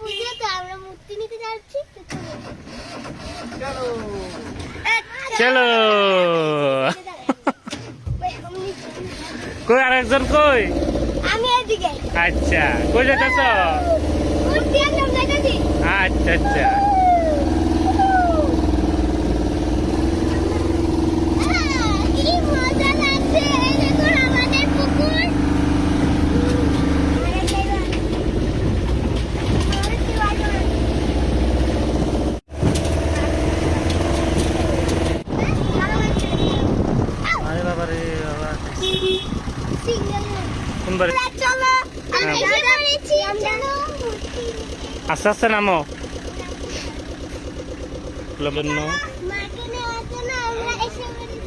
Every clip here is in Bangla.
পুজো তো আমরা মূর্তি নিতে যাচ্ছি। চলো চলো কই আরেকজন কই? আমি এদিকে। আচ্ছা কই যেতেছ? মূর্তি আনলাম যাইতাছি। আচ্ছা আচ্ছা কি মজা লাগছে, এই দেখুন আমাদের পুকুর। আরে বাবা রে বাবা কোন বাড়ি? চলো আমরা এসে পড়েছি। চলো আস্তে আস্তে নামো লবণ্য মাকে নেওয়ার জন্য আমরা এসে পড়েছি।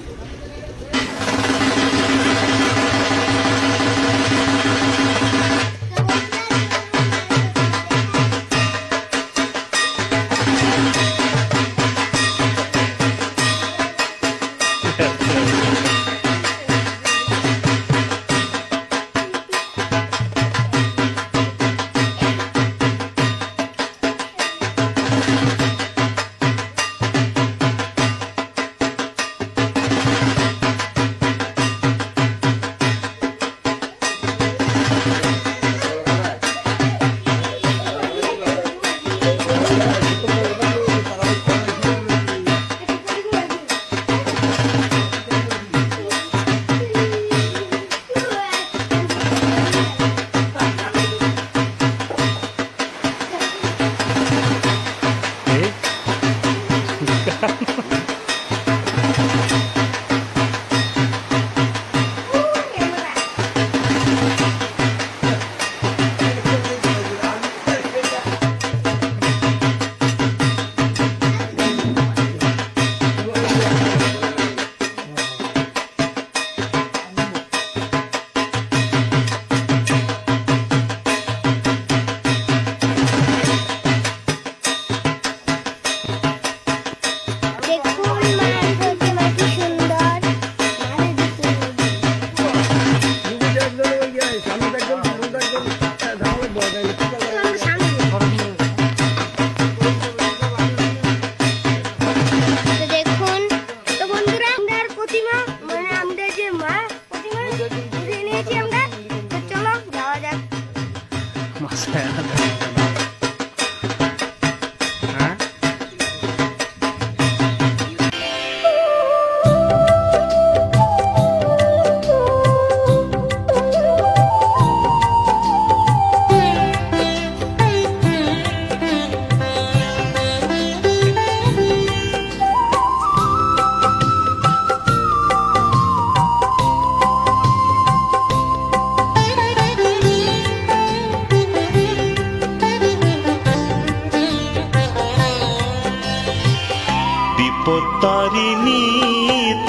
বিপত্তারিণী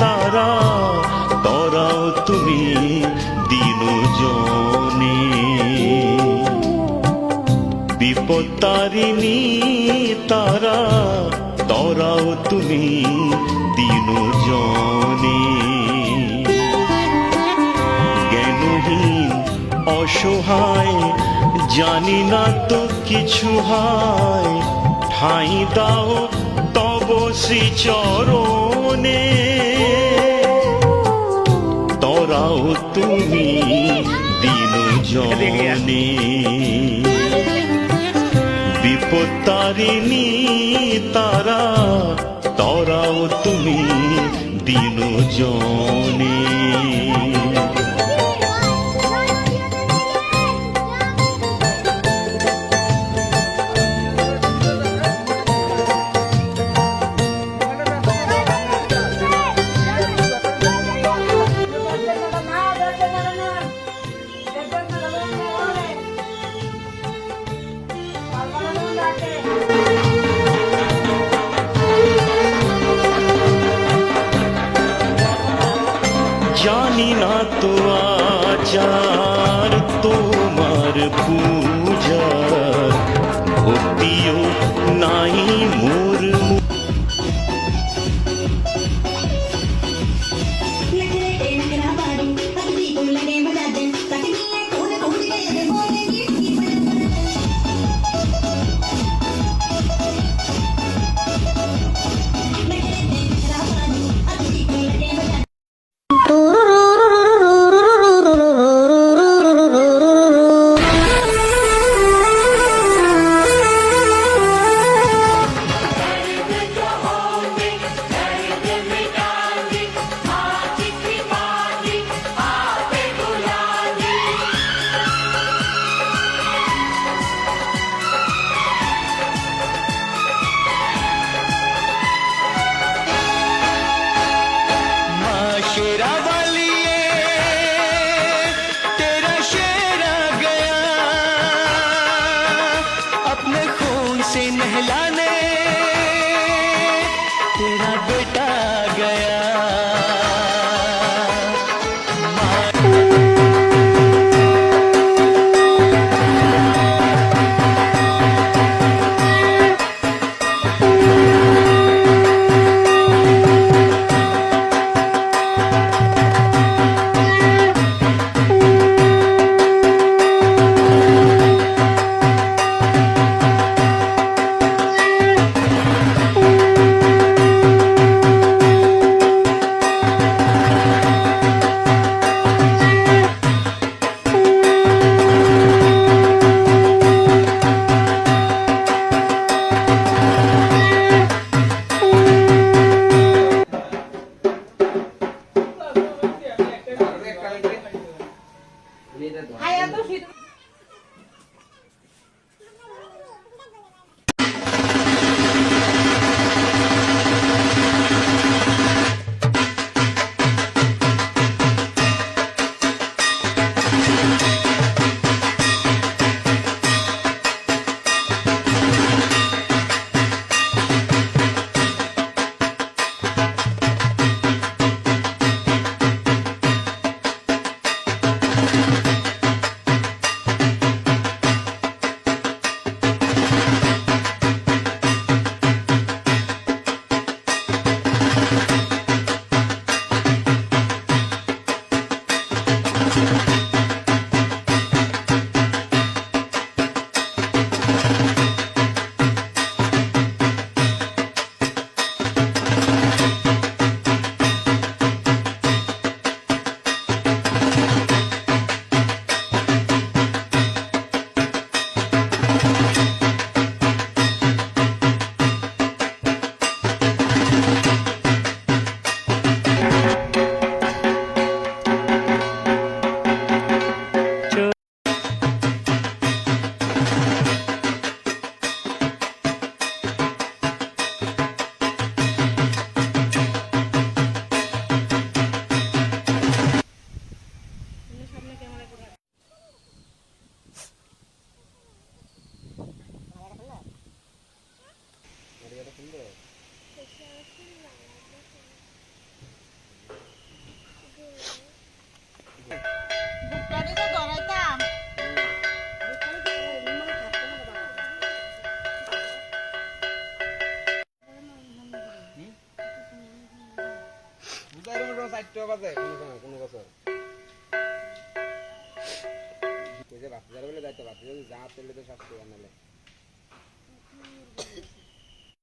তারা তরাও তুমি দিনজনে বিপত্তারিণী তারা তরাও তুমি দিনজনে জ্ঞানহীন অসহায় জানি না তো কিছু হয় ঠাঁই দাও তব শ্রীচরণে তরাও তুমি দিনজনে বিপত্তারিণী তারা তরাও তুমি দিনজনে জানি না তো আচার তোমার পূজার ভক্তিও নাই মোর से नहलाने तेरा बेटा गया।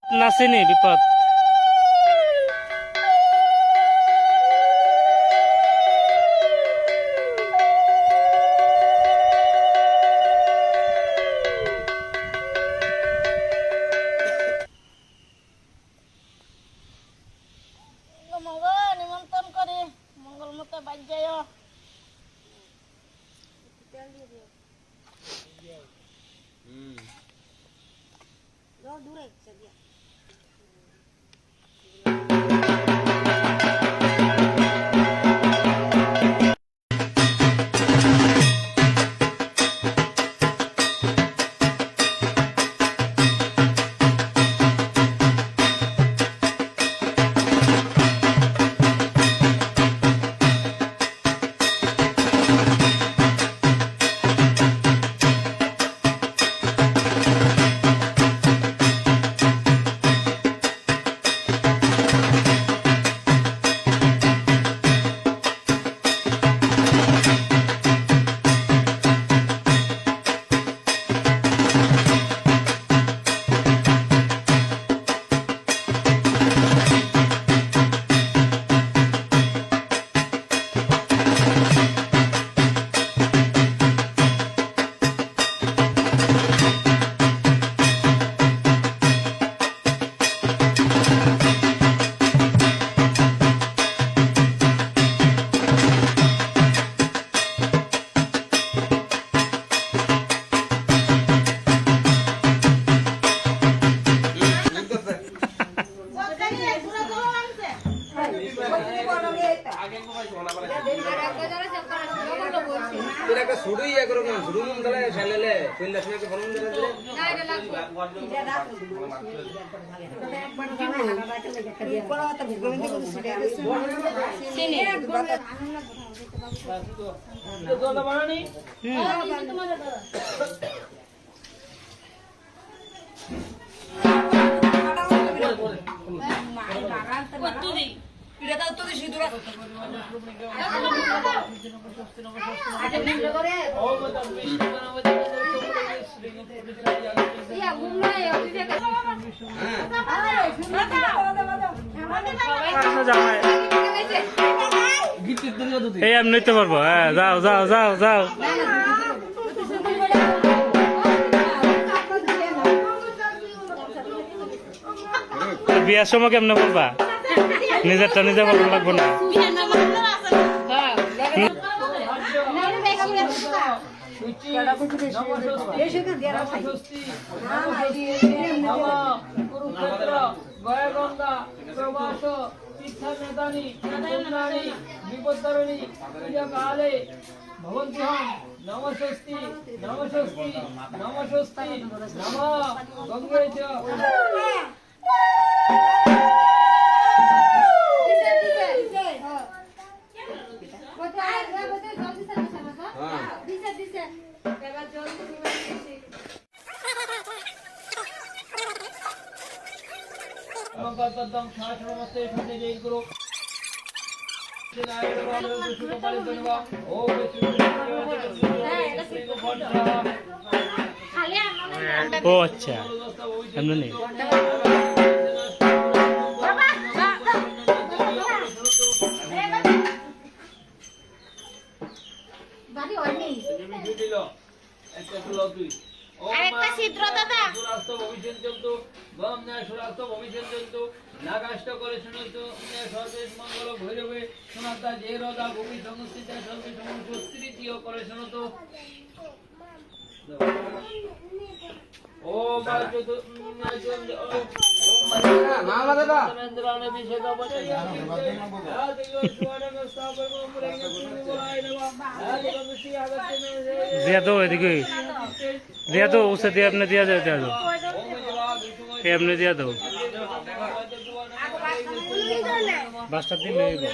নাসিনি বিপদ নিমন্ত্রণ করে মঙ্গল মতো বাজ যায়। দূরে শুরুই করো না শুরু মন তাহলে শালেলে কইলা সময় ফোন দিলে এই আমি নিতে পারবো। হ্যাঁ, যাও যাও যাও যাও। বিয়ার সময় কেমনে বলবা? নিজেরটা নিজে বলবো, লাগবো না। নমস্তি নমস্তি নমস্তি নম গঙ্গে চ মঙ্গলপদ্মং শাস্ত্রমস্তে সন্ধ্যে জয় গুরু ও আচ্ছা, এমনি নেই। আরেকটা ছিদ্র দাদা। নাগাষ্ট করে শুনতো সর্বেশ মঙ্গল ভৈরবে শোনাতা যে রদা ভূমি সংস্থিত সর্বে সমস্ত তৃতীয় করে শুনতো ও বাজুত মামা দাদা চন্দ্রানে বিশেষ অবতার दिया दो एदिके दिया दो, उसे दिया आपने दिया दो, दिया दो, ये आपने दिया दो। बास्ता दिन ले गो।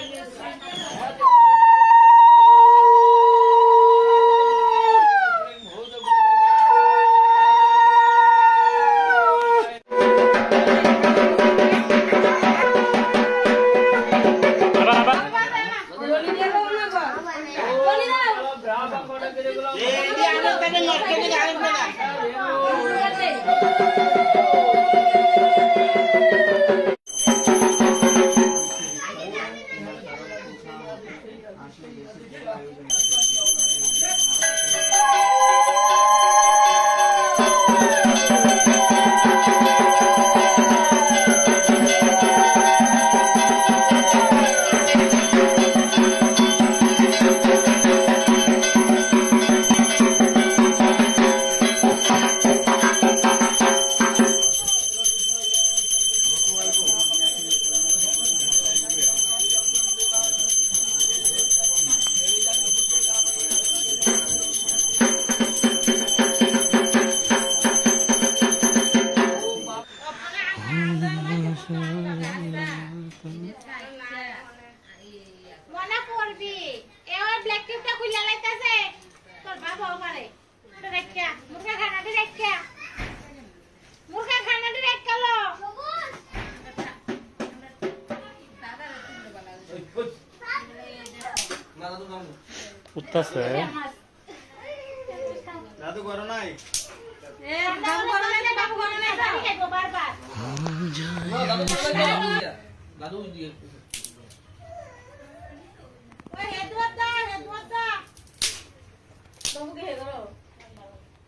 মনে করবি এবার ব্ল্যাক টিপটা খুলে লাইতাছে তোর বাবা ওপারে এটা দেখা মুরগা খানাটি দেখা মুরগা খানাটি দেখা লো उत्तर से দাদু করো নাই এ দাও করলে না বাবু করলে না বাড়ি খাইবো বারবার দাদু দিয়ে ওই হেদুয়া বাবু কে হেদো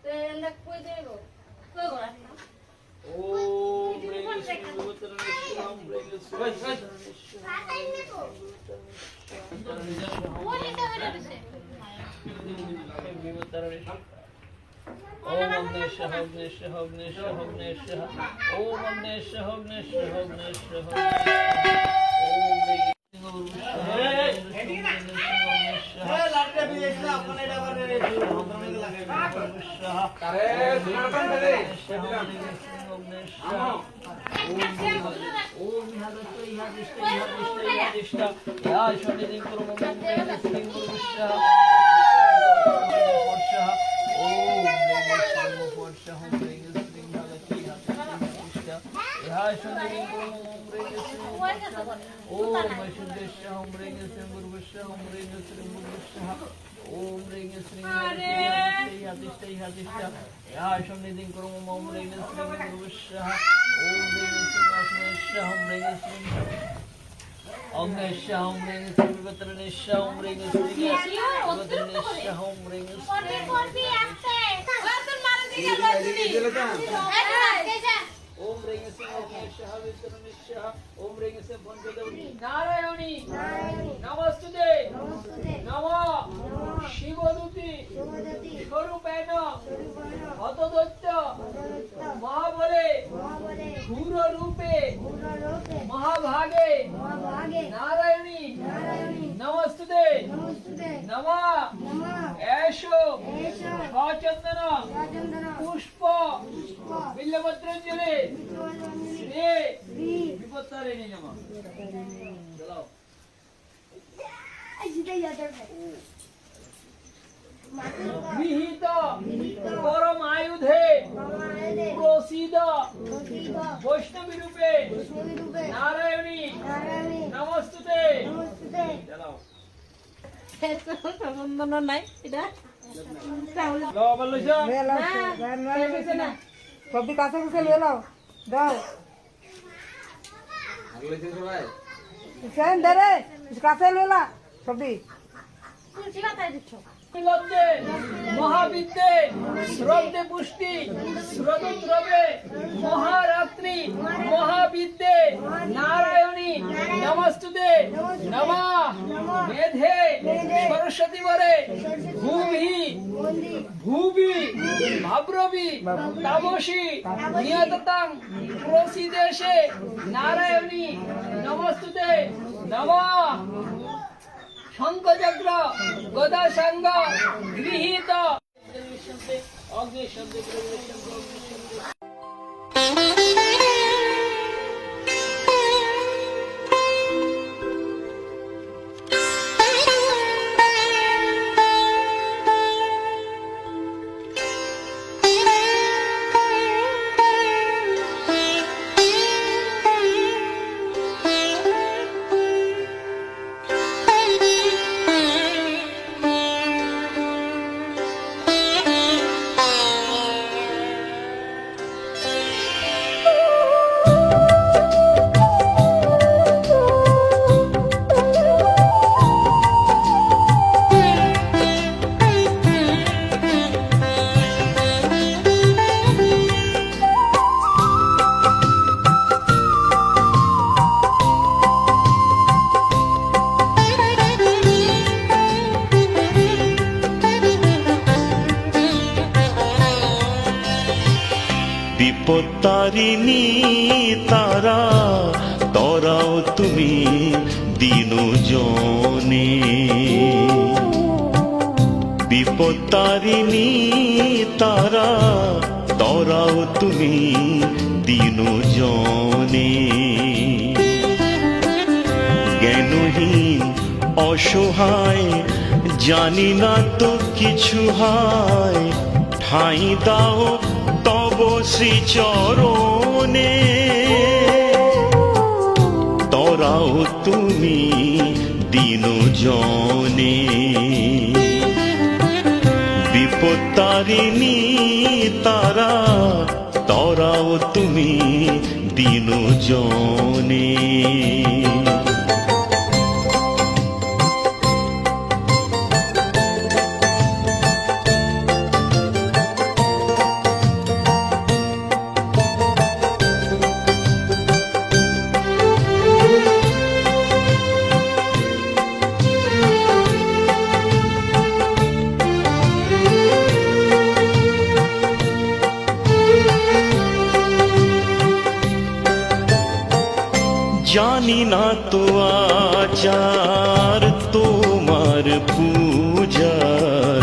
তো এন্ডা কই দেবো কই গরা ওম ব্রেগেশ্বরম কাটাই নেবো ওরে তো ওরে দিছে ओम अग्नेश्वः अग्नेश्वः अग्नेश्वः अग्नेश्वः ओम अग्नेश्वः अग्नेश्वः अग्नेश्वः ओम নারায়ণী নমস্তুতে নম শিবদূতি স্বরূপেণ হতদৈত্য মহাবলে ঘোররূপে মহাভাগে নারায়ণী নমস্তুতে নম এষো সচন্দন পুষ্প বিল্লপত্রাঞ্জলি শ্রী বিপত্তারিণী নমঃ। চলো গৃহীত পরমায়ুধে প্রসীদ বৈষ্ণবী রূপে নারায়ণী নমস্তুতে। চলো নাই এটা লো বলছো সবজি কাছে কাছে নিয়ে নাও দাও দে রে কাছে নিয়ে না সবজি তুলসী পাতায় দিচ্ছ লব্ধে মহাবিদ্যে শ্রদ্ধে পুষ্টি শ্রোতদ্রবে মহারাত্রি মহাবিদ্যে নারায়ণী নমস্তুতে নমঃ। মেধে সরস্বতী বরে ভূমি ভূবি ভাব্রবি তামসী নিয়ততাং প্রসিদেশে নারায়ণী নমস্তুতে নমঃ। শঙ্খচক্র গদা সাঙ্গ গৃহীত অগ্নি শব্দ বিপত্তারিণী তারা তরাও তুমি দিনু জনে বিপত্তারিণী তারা তরাও তুমি দিনু জনে জ্ঞানহীন অসহায় জানি না তো কিছু হয় ঠাঁই দাও তব শ্রীচরণে তরাও তুমি দিনু জনে বিপত্তারিণী তারা তরাও তুমি দিনু জনে জানি না তো আচার তোমার পূজার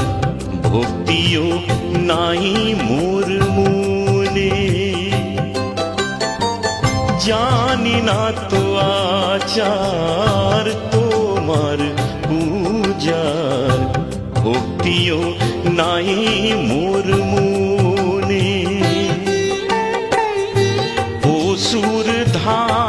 ভক্তিও মোর মনে জানি না তো আচার তোমার পূজার ভক্তিও নাই মোর মনে অসুর ধার